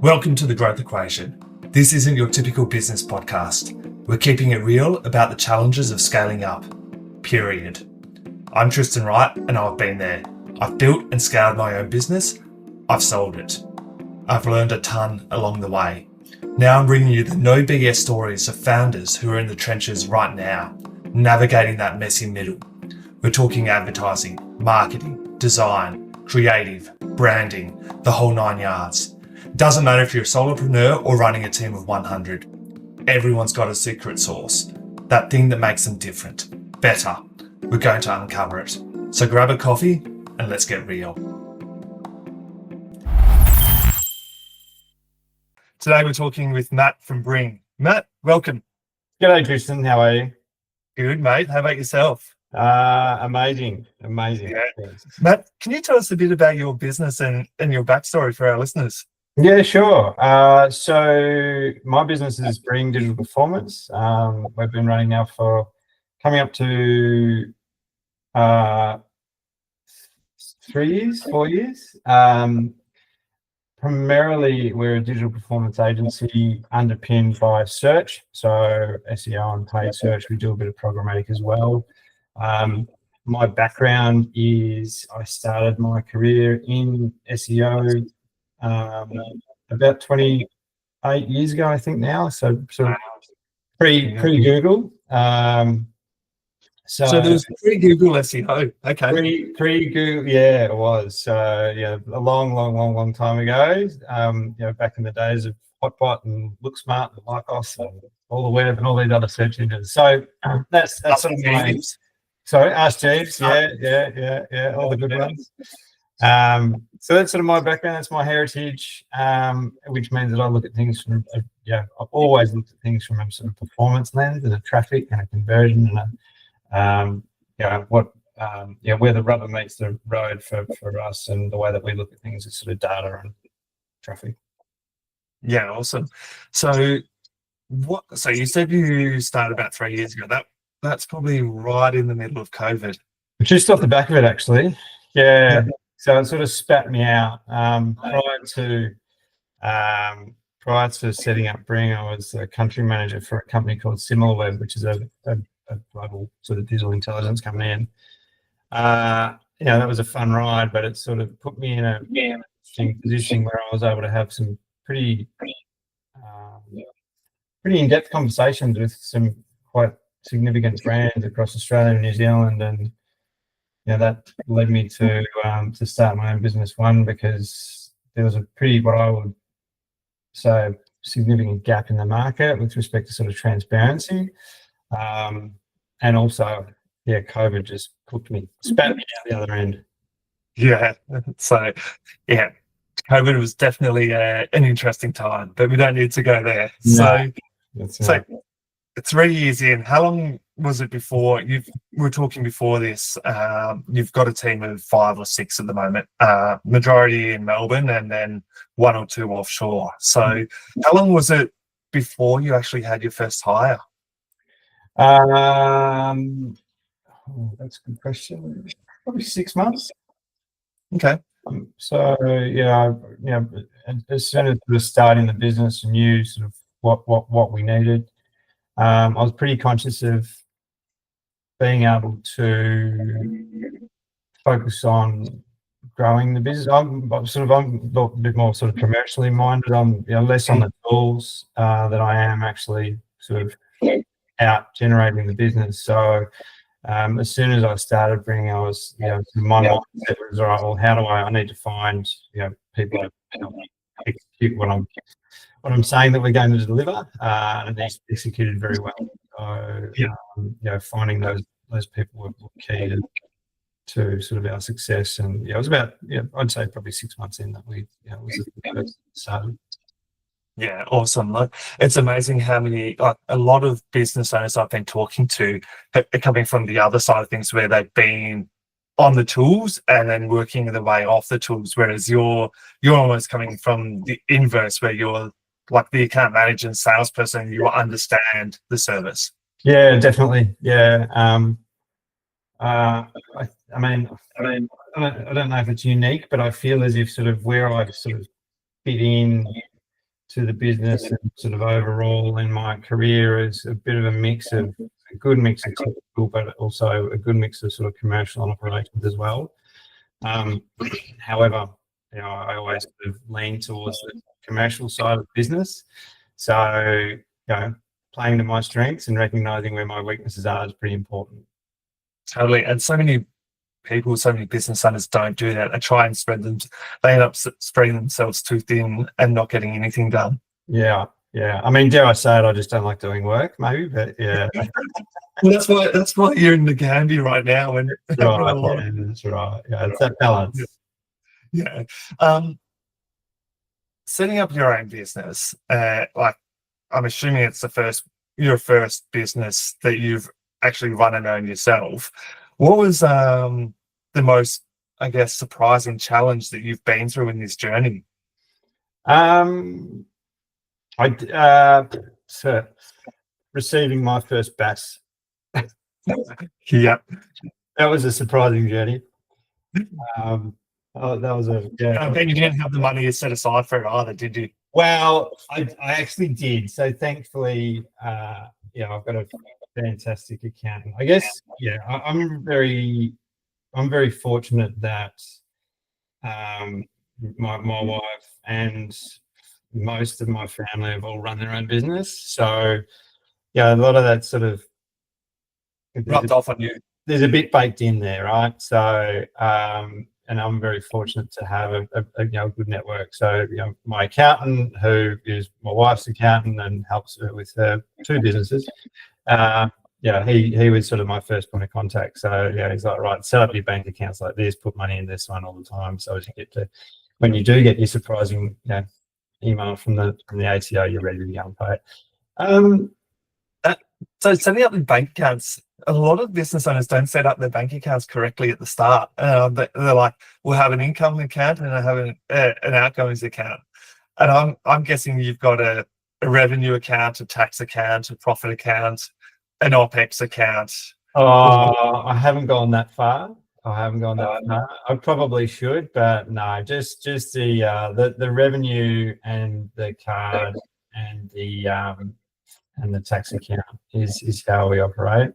Welcome to The Growth Equation. This isn't your typical business podcast. We're keeping it real about the challenges of scaling up, period. I'm Tristan Wright and I've been there. I've built and scaled my own business. I've sold it. I've learned a ton along the way. Now I'm bringing you the no BS stories of founders who are in the trenches right now, navigating that messy middle. We're talking advertising, marketing, design, creative, branding, the whole 9 yards. Doesn't matter if you're a solopreneur or running a team of 100. Everyone's got a secret sauce, that thing that makes them different, better. We're going to uncover it. So grab a coffee and let's get real. Today we're talking with Matt from Bring. Matt, welcome. G'day, Tristan. How are you? Good, mate. How about yourself? Amazing. Yeah. Thanks. Matt, can you tell us a bit about your business and your backstory for our listeners? Yeah, sure. So my business is Bring Digital Performance. We've been running now for coming up to 4 years. Primarily, we're a digital performance agency underpinned by search, so SEO and paid search. We do a bit of programmatic as well. My background is I started my career in SEO about 28 years ago, I think now. So sort of pre-Google. So there was pre-Google SEO. Okay. Pre-Google, yeah, it was. So yeah, a long time ago. Back in the days of Hotbot and Look Smart and Lycos and all the web and all these other search engines. So that's sort of my. Sorry, Ask Jeeves. Yeah, all the good ones. So that's sort of my background. That's my heritage, which means that I look at things from. I've always looked at things from a sort of performance lens and a traffic and a conversion and where the rubber meets the road for us, and the way that we look at things is sort of data and traffic. Yeah, awesome. So you said you started about 3 years ago. That's probably right in the middle of COVID. Just off the back of it, actually. Yeah. So it sort of spat me out. Prior to setting up Bring, I was a country manager for a company called SimilarWeb, which is a global sort of digital intelligence company. And that was a fun ride, but it sort of put me in a interesting position where I was able to have some pretty in-depth conversations with some quite significant brands across Australia and New Zealand, and that led me to start my own business. One, because there was a pretty, what I would say, significant gap in the market with respect to sort of transparency, and also, COVID just spat me out the other end. Yeah. So, yeah, COVID was definitely an interesting time, but we don't need to go there. No, so 3 years in, how long was it before we were talking before this? You've got a team of 5 or 6 at the moment, majority in Melbourne and then 1 or 2 offshore. So how long was it before you actually had your first hire? That's a good question. Probably 6 months. Okay. So as soon as we were starting the business and knew sort of what we needed, I was pretty conscious of being able to focus on growing the business. I'm a bit more sort of commercially minded. I'm less on the tools that I am actually sort of out generating the business. So as soon as I started Bring, I was my mindset was, all right, well, how do I need to find people to help me execute what I'm saying that we're going to deliver, and it's executed very well. So finding those people were key to sort of our success. And it was about I'd say probably 6 months in that we was the first started. Yeah, awesome. Look, it's amazing how many, a lot of business owners I've been talking to are coming from the other side of things, where they've been on the tools and then working their way off the tools, whereas you're almost coming from the inverse, where you're like the account manager and salesperson. You understand the service. Yeah, definitely. Yeah. I don't know if it's unique, but I feel as if sort of where I've sort of fit in to the business and sort of overall in my career is a bit of a good mix of technical, but also a good mix of sort of commercial and operations as well. However, I always sort of lean towards the commercial side of business. So, playing to my strengths and recognizing where my weaknesses are is pretty important. Totally. And so many people, so many business owners don't do that. They try and they end up spreading themselves too thin and not getting anything done. Yeah. I mean, dare I say it, I just don't like doing work, maybe, but yeah. Well, that's why you're in the Gambia right now. And that's right. Yeah, it's that balance. Yeah. Setting up your own business, like I'm assuming it's your first business that you've actually run and owned yourself. What was the most, I guess, surprising challenge that you've been through in this journey? Receiving my first BAS. Yeah, that was a surprising journey. That was I bet you didn't have the money set aside for it either, did you? Well, I actually did. So thankfully, I've got a fantastic accountant. I guess, I'm very fortunate that my wife and most of my family have all run their own business. So, a lot of that sort of rubbed off on you. There's a bit baked in there, right? So, and I'm very fortunate to have a good network. So, my accountant, who is my wife's accountant and helps her with her two businesses, he was sort of my first point of contact. So, he's like, right, set up your bank accounts like this, put money in this one all the time. So as you get to, when you do get your surprising, email from the ATO, you're ready to go and pay it. So setting up the bank accounts, a lot of business owners don't set up their bank accounts correctly at the start. They're like, we'll have an income account and I have an outgoings account. And I'm guessing you've got a revenue account, a tax account, a profit account, an OPEX account. I haven't gone that far. I probably should, but no, just the revenue and the card and the tax account is how we operate,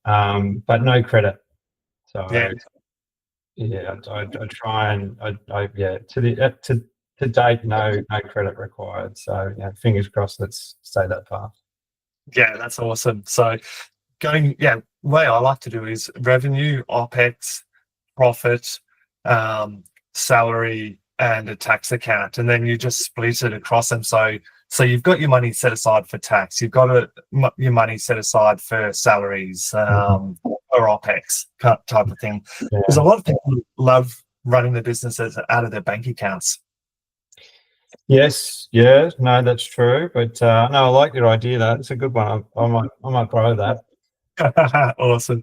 but no credit. So I try and to date no credit required. So fingers crossed. Let's stay that path. Yeah, that's awesome. So way I like to do is revenue, OPEX, profit, salary, and a tax account, and then you just split it across them. So you've got your money set aside for tax, you've got your money set aside for salaries, or OPEX type of thing. Because a lot of people love running their businesses out of their bank accounts. Yes, no, that's true. But no, I like your idea. It's a good one. I might borrow that. Awesome.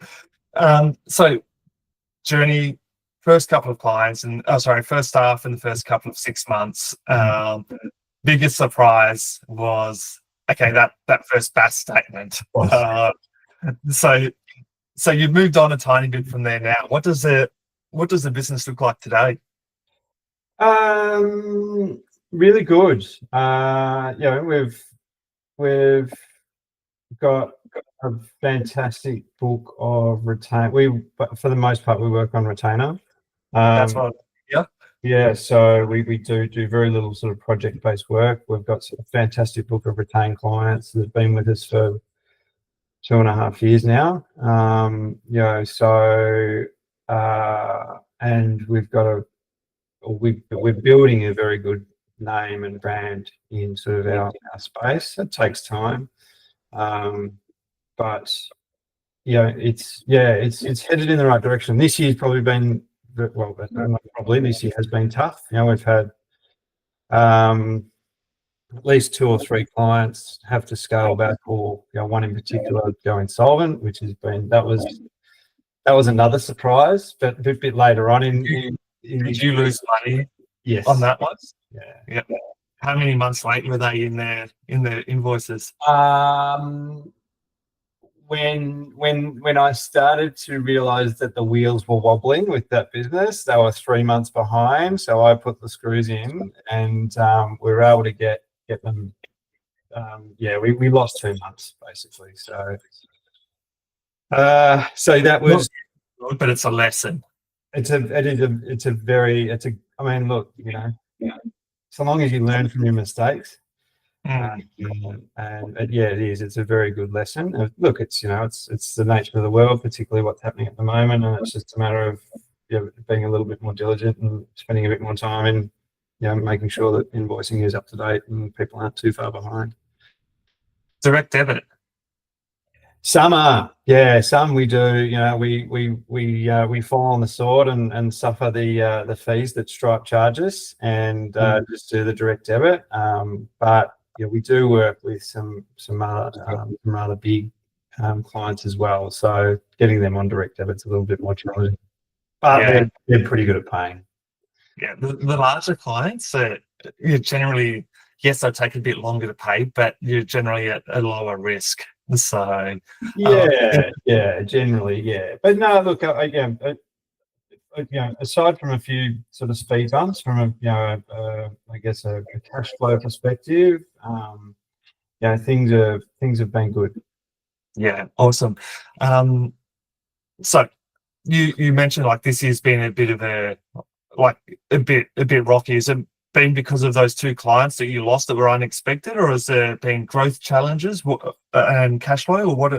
So journey, first couple of clients, and first staff in the first couple of 6 months. Biggest surprise was that first BAS statement. So you've moved on a tiny bit from there now. What does the business look like today? Really good. We've got a fantastic book of retainer. For the most part, we work on retainer. That's what. Yeah. So we do very little sort of project-based work. We've got a fantastic book of retained clients that have been with us for 2.5 years now. And we're building a very good name and brand in sort of our space. It takes time, but it's headed in the right direction. This year's probably been this year has been tough. We've had at least 2 or 3 clients have to scale back, or one in particular go insolvent, which has been that was another surprise, but a bit later on in did you lose money? Yes. On that one? Yeah. How many months late were they in the invoices? When I started to realize that the wheels were wobbling with that business, they were 3 months behind. So I put the screws in, and we were able to get get them. We lost 2 months basically. So that was. But it's a lesson. I mean, look, so long as you learn from your mistakes, and it is. It's a very good lesson. Look, it's the nature of the world, particularly what's happening at the moment, and it's just a matter of being a little bit more diligent and spending a bit more time in making sure that invoicing is up to date and people aren't too far behind. Direct debit. Some are, some we do. We fall on the sword and suffer the fees that Stripe charges, and just do the direct debit. But we do work with some rather big clients as well. So getting them on direct debit's a little bit more challenging, but they're pretty good at paying. Yeah, the larger clients, you generally, yes, they take a bit longer to pay, but you're generally at a lower risk. So generally. But no, look, aside from a few sort of speed bumps from I guess a cash flow perspective, things have been good. Yeah, awesome. So you mentioned like this year's been a bit of a bit rocky. Has it been because of those 2 clients that you lost that were unexpected, or has there been growth challenges and cash flow, or what?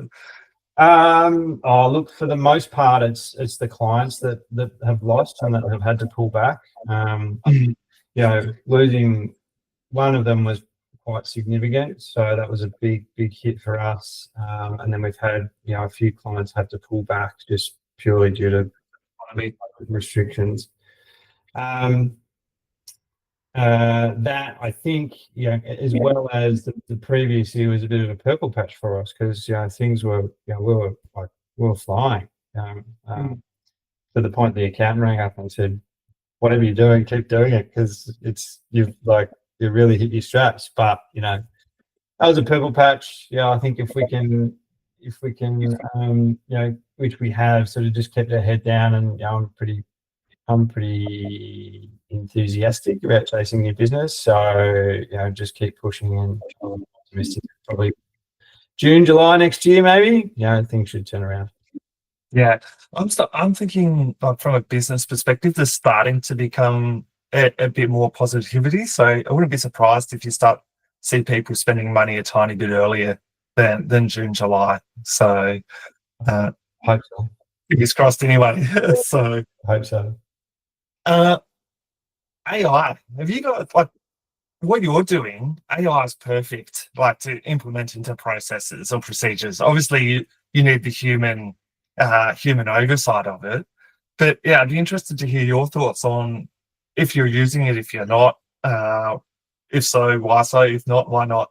Look, for the most part, it's the clients that have lost and that have had to pull back. Losing one of them was quite significant, so that was a big hit for us. And then we've had a few clients have to pull back just purely due to restrictions. That I think, as well as the previous year was a bit of a purple patch for us, because things were, we were flying. To the point the accountant rang up and said, "Whatever you're doing, keep doing it, because you really hit your straps." But that was a purple patch. I think if we can, which we have, sort of just kept our head down, and I'm pretty enthusiastic about chasing new business. So, just keep pushing, and I'm optimistic. Probably June, July next year, maybe, things should turn around. Yeah, I'm thinking from a business perspective, there's starting to become a bit more positivity. So I wouldn't be surprised if you see people spending money a tiny bit earlier than June, July. So hope so. Fingers crossed anyway. So hope so. AI, have you got what you're doing? AI is perfect, to implement into processes or procedures. Obviously, you need the human oversight of it. But I'd be interested to hear your thoughts on if you're using it, if you're not. If so, why so? If not, why not?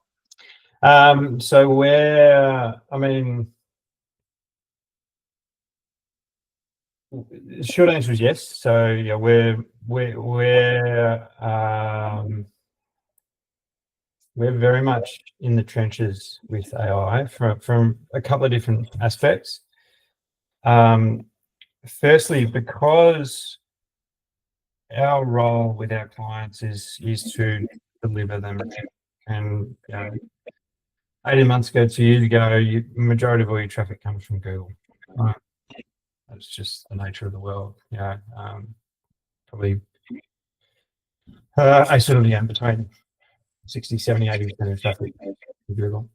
The short answer is yes. So we're very much in the trenches with AI from a couple of different aspects. Firstly, because our role with our clients is to deliver them, and 18 months ago, 2 years ago, majority of all your traffic comes from Google. Right? That's just the nature of the world. Probably I sort of between 60, 70, 80% of traffic from Google.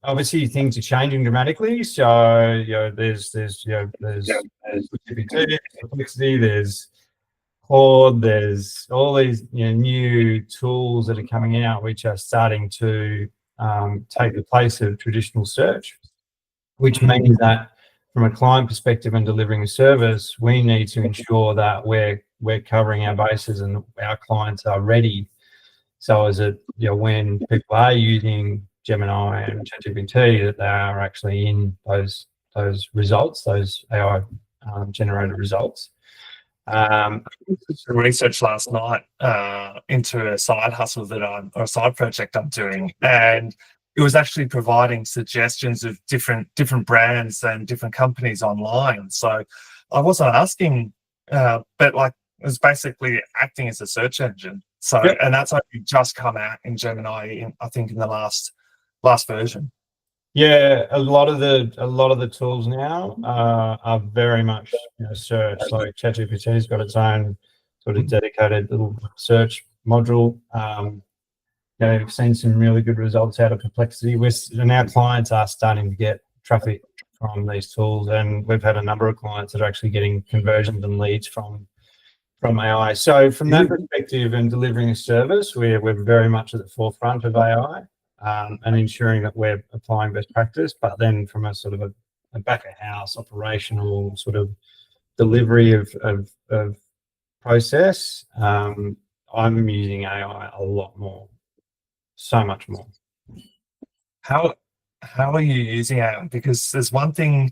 Obviously, things are changing dramatically. So there's GPT, complexity, there's Claude, there's all these new tools that are coming out, which are starting to take the place of traditional search, which means that from a client perspective and delivering a service, we need to ensure that we're covering our bases and our clients are ready. So as when people are using Gemini and ChatGPT, that they are actually in those results, those AI generated results. Research last night into a side hustle or a side project I'm doing, and it was actually providing suggestions of different brands and different companies online. So I wasn't asking, but it was basically acting as a search engine. So, Yep. and that's only just come out in Gemini, I think, in the last version. Yeah, a lot of the tools now are very much search. Like ChatGPT's got its own sort of dedicated little search module. We've seen some really good results out of Perplexity. And our clients are starting to get traffic from these tools, and we've had a number of clients that are actually getting conversions and leads from AI. So from that perspective and delivering a service, we're very much at the forefront of AI. And ensuring that we're applying best practice, but then from a sort of a back of house operational sort of delivery of process, I'm using AI a lot more, so much more. How are you using it? Because there's one thing,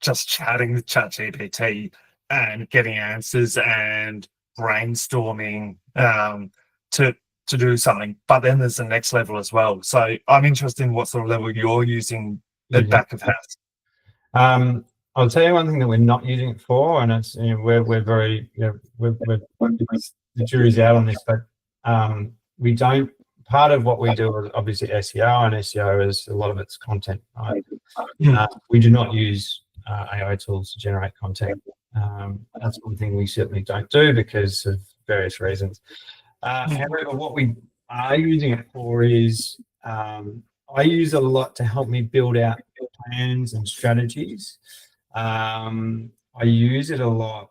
just chatting with ChatGPT and getting answers and brainstorming to do something, but then there's the next level as well. So I'm interested in what sort of level you're using at back of house. I'll tell you one thing that we're not using it for, and it's we're very we're the jury's out on this, but we don't. Part of what we do is obviously SEO, and SEO is a lot of it's content. Right? We do not use AI tools to generate content. That's one thing we certainly don't do because of various reasons. However, what we are using it for is I use a lot to help me build out plans and strategies. I use it a lot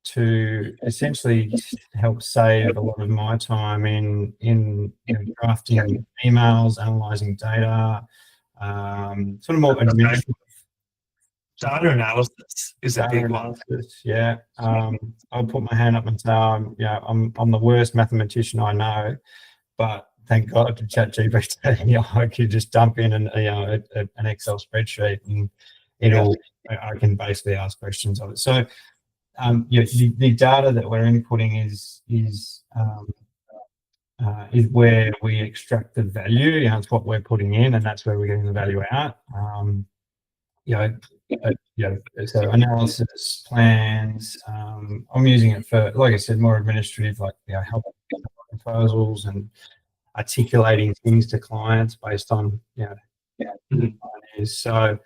to essentially help save a lot of my time in drafting emails, analyzing data, sort of more administrative. Data analysis is a big one. Yeah, I'll put my hand up and say I'm the worst mathematician I know, but thank God to ChatGPT, I could just dump in an Excel spreadsheet and I can basically ask questions of it. So the data that we're inputting is where we extract the value. It's what we're putting in, and that's where we're getting the value out. So analysis, plans. I'm using it for, like I said, more administrative, like help proposals and articulating things to clients based on so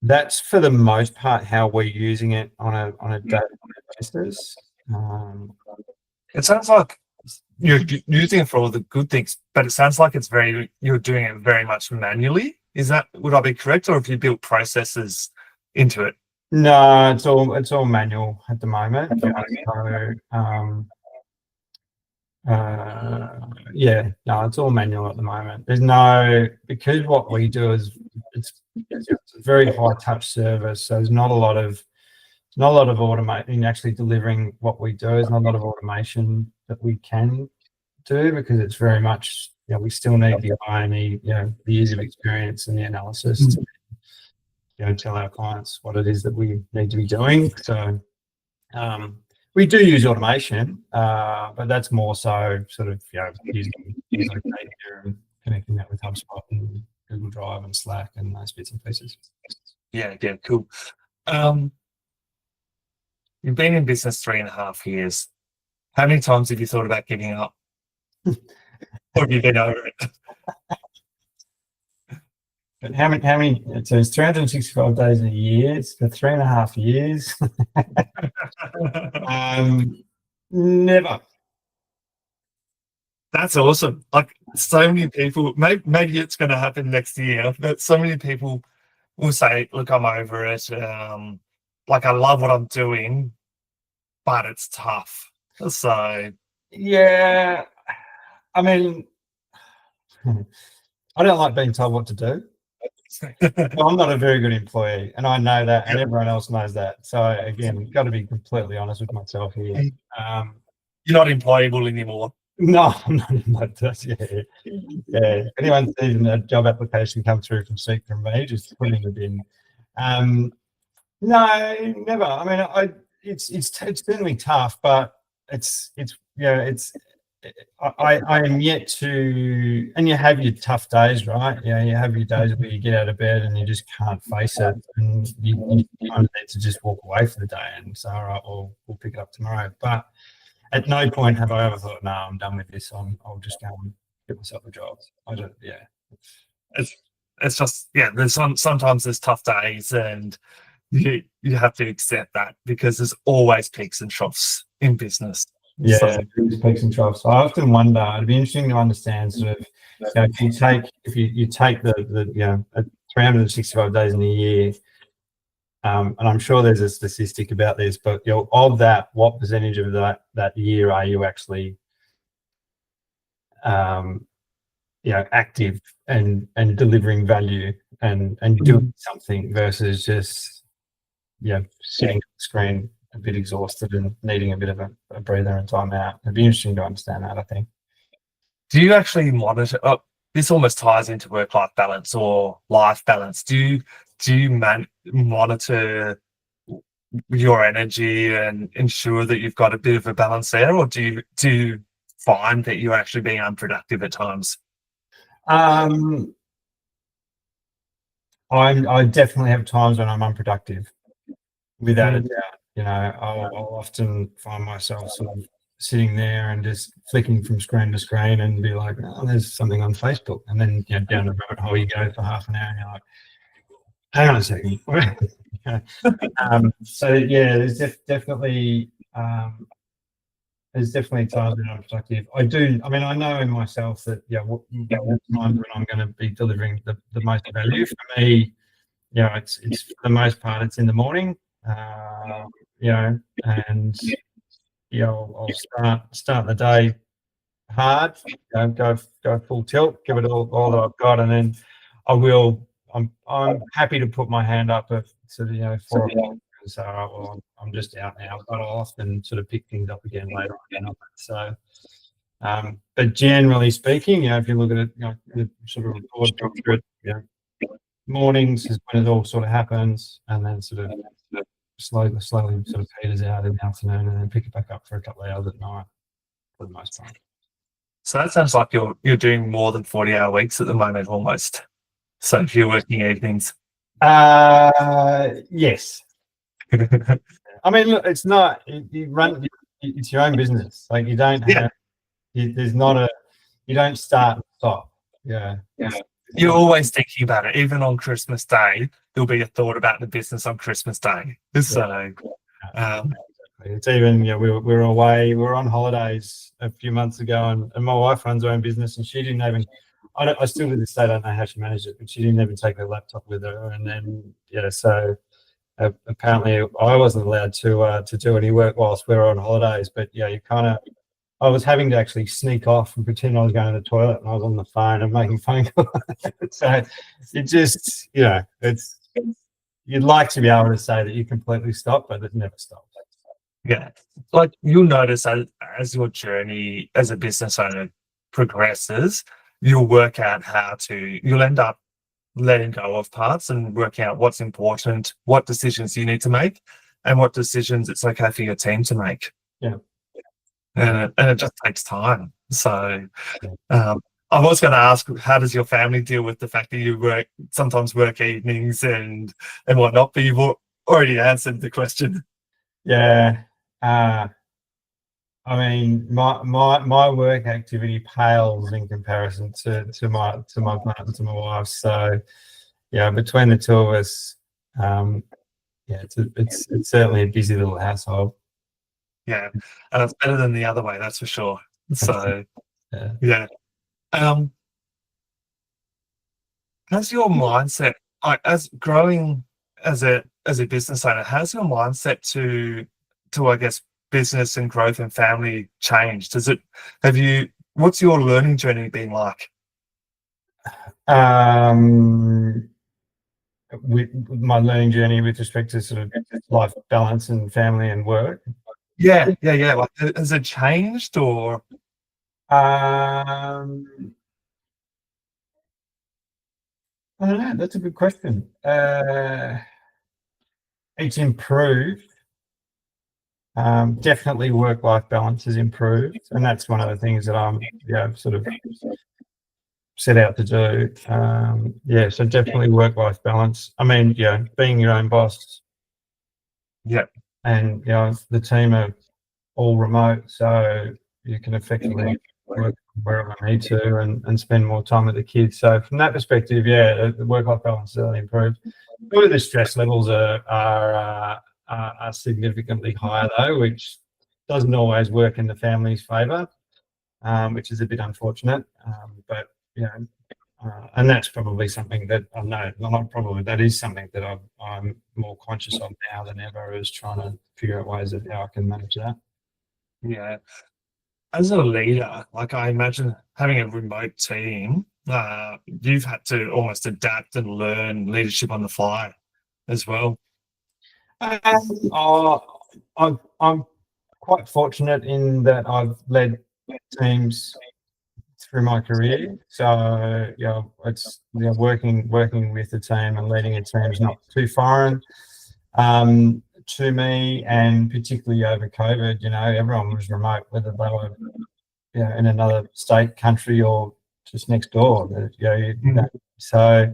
that's for the most part how we're using it on a daily basis. It sounds like you're using it for all the good things, but it sounds like you're doing it very much manually. Would I be correct, or have you built processes into it? No, it's all manual at the moment. It's all manual at the moment. Because what we do is it's a very high touch service, so there's not a lot of automation actually delivering what we do. There's not a lot of automation that we can do because it's very much we still need the eye and the years of experience and the analysis to tell our clients what it is that we need to be doing. So we do use automation, but that's more so sort of using things like data and connecting that with HubSpot and Google Drive and Slack and those bits and pieces. Yeah, cool. You've been in business 3.5 years. How many times have you thought about giving up? Or have you been over it? But how many? So it's 365 days in a year. It's for 3.5 years. Never. That's awesome. Like so many people, maybe it's going to happen next year, but so many people will say, "Look, I'm over it. Like I love what I'm doing, but it's tough." So yeah, I mean, I don't like being told what to do. Well, I'm not a very good employee, and I know that, and everyone else knows that. So again, got to be completely honest with myself here. You're not employable anymore. No, I'm not. Yeah. Anyone sees a job application come through from me, just put it in the bin. No, never. I mean, it's certainly tough, but it's I am yet to, and you have your tough days, right? Yeah, you have your days where you get out of bed and you just can't face it, and you kind of need to just walk away for the day and say, all right, well, we'll pick it up tomorrow. But at no point have I ever thought, no, I'm done with this. I'll just go and get myself a job. I don't, yeah. It's it's just yeah. There's sometimes there's tough days, and you have to accept that because there's always peaks and troughs in business. Yeah, So peaks and troughs. I often wonder, it'd be interesting to understand sort of, if you take the 365 days in a year, and I'm sure there's a statistic about this, but of that, what percentage of that year are you actually active and delivering value and doing something versus just sitting on the screen a bit exhausted and needing a bit of a breather and time out. It'd be interesting to understand that, I think. do you actually monitor? Oh, this almost ties into work-life balance or life balance. Do you monitor your energy and ensure that you've got a bit of a balance there, or do you find that you're actually being unproductive at times? Um, I definitely have times when I'm unproductive, without a doubt. I'll often find myself sort of sitting there and just flicking from screen to screen and be like, oh, there's something on Facebook, and then down the rabbit hole you go for half an hour, and you're like, hang on a second. So yeah, there's definitely times when I'm productive. I know in myself that what times when I'm going to be delivering the most value. For me, it's for the most part it's in the morning. And I'll start the day hard, go full tilt, give it all that I've got, and then I will. I'm happy to put my hand up at sort of 4 o'clock and say, all right, well, I'm just out now, but I'll often sort of pick things up again later on. So, but generally speaking, if you look at it, the sort of broad picture, mornings is when it all sort of happens, and then sort of slowly sort of peters out in the afternoon, and then pick it back up for a couple of hours at night for the most part. So that sounds like you're doing more than 40-hour weeks at the moment, almost. So if you're working evenings. Yes. I mean, look, it's not. You run. It's your own business. Like, you don't have. There's not a. You don't start and stop. Yeah. You're always thinking about it. Even on Christmas Day, there'll be a thought about the business on Christmas Day. So, it's even, we were away. We were on holidays a few months ago, and my wife runs her own business, and she didn't even. I still to this day don't know how she managed it, but she didn't even take her laptop with her. And then so apparently I wasn't allowed to do any work whilst we were on holidays. But you kind of. I was having to actually sneak off and pretend I was going to the toilet, and I was on the phone and making phone calls. So it just, it's, you'd like to be able to say that you completely stop, but it never stops. Yeah. Like, you'll notice as your journey as a business owner progresses, you'll work out you'll end up letting go of parts and working out what's important, what decisions you need to make, and what decisions it's okay for your team to make. Yeah. And it just takes time. So I was going to ask, how does your family deal with the fact that you sometimes work evenings and whatnot, but you've already answered the question. Yeah. I mean, my work activity pales in comparison to my partner, to my wife. So between the two of us, it's certainly a busy little household. Yeah, and it's better than the other way, that's for sure. So, yeah. Has your mindset, as growing as a business owner, has your mindset to I guess business and growth and family changed? What's your learning journey been like? With my learning journey with respect to sort of life balance and family and work. Yeah. Like, has it changed or? I don't know. That's a good question. It's improved. Definitely work-life balance has improved, and that's one of the things that I'm sort of set out to do. So definitely work-life balance. I mean, being your own boss. Yeah. And the team are all remote, so you can effectively work wherever I need to and spend more time with the kids. So from that perspective, the work-life balance has really improved. Probably the stress levels are significantly higher though, which doesn't always work in the family's favour, which is a bit unfortunate. But and that's probably something that I know, not probably, that is something that I'm more conscious of now than ever, is trying to figure out ways of how I can manage that. Yeah. As a leader, like I imagine having a remote team, you've had to almost adapt and learn leadership on the fly as well. I'm quite fortunate in that I've led teams through my career. So it's working with a team and leading a team is not too foreign to me, and particularly over COVID, everyone was remote, whether they were in another state, country, or just next door. So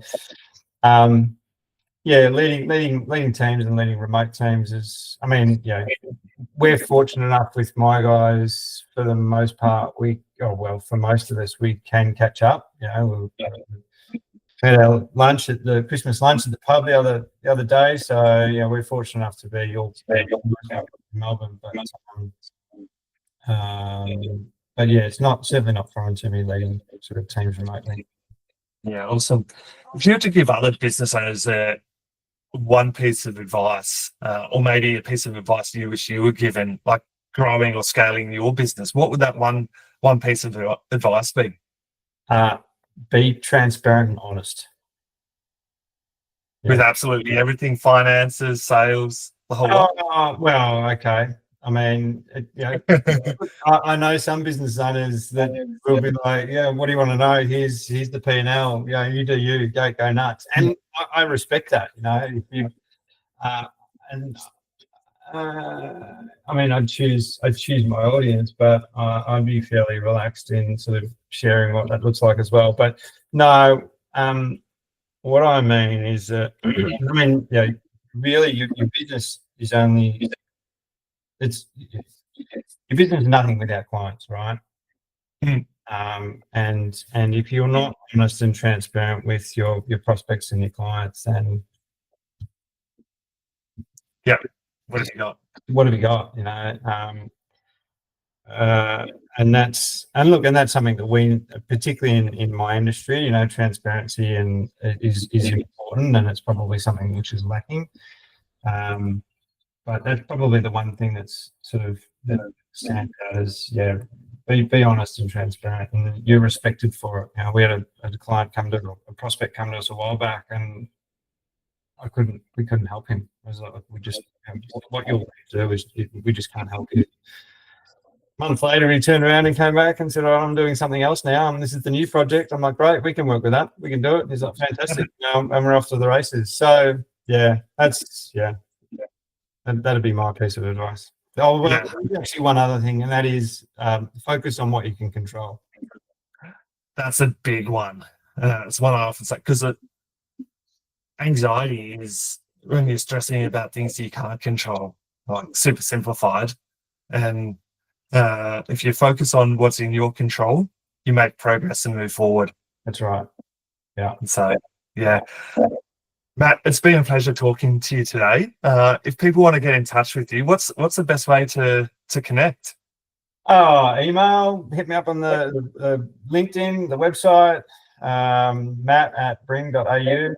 leading teams and leading remote teams is, I mean, we're fortunate enough with my guys, for the most part, for most of us, we can catch up. We had our lunch at the Christmas lunch at the pub the other day. So we're fortunate enough to be all in Melbourne, but it's certainly not foreign to me leading sort of teams remotely. Yeah, awesome. If you had to give other business owners one piece of advice, or maybe a piece of advice you wish you were given, like growing or scaling your business, what would that one piece of advice be? Be transparent and honest. With absolutely everything, finances, sales, the whole lot. Well, okay. I mean, I know some business owners that will be like, what do you want to know? Here's the P&L. You do you, go nuts. And I respect that. I mean, I'd choose my audience, but I'd be fairly relaxed in sort of sharing what that looks like as well. But no, what I mean is that really your business is only. Your business is nothing without clients, right? And if you're not honest and transparent with your prospects and your clients, then what have you got? What have you got? And that's something that we, particularly in my industry, transparency and is important, and it's probably something which is lacking. But that's probably the one thing that's sort of that stands out as be honest and transparent, and you're respected for it. We had a prospect come to us a while back, and we couldn't help him. It was like, we just what you'll do is we just can't help you. A month later, he turned around and came back and said, I'm doing something else now, and this is the new project. I'm like, great, we can work with that. We can do it. He's like, fantastic. And we're off to the races. So that'd be my piece of advice. Actually, one other thing, and that is focus on what you can control. That's a big one. It's one I often say, because anxiety is when you're stressing about things you can't control, like super simplified. And if you focus on what's in your control, you make progress and move forward. That's right. Yeah. So, Matt, it's been a pleasure talking to you today. If people want to get in touch with you, what's the best way to connect? Email, hit me up on the LinkedIn, the website, matt@bring.au.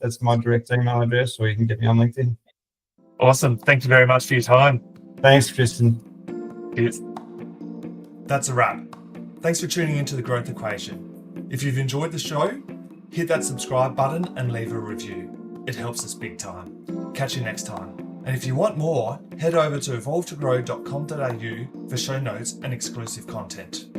That's my direct email address, or you can get me on LinkedIn. Awesome. Thank you very much for your time. Thanks, Tristan. Cheers. That's a wrap. Thanks for tuning into The Growth Equation. If you've enjoyed the show, hit that subscribe button and leave a review. It helps us big time. Catch you next time. And if you want more, head over to evolvetogrow.com.au for show notes and exclusive content.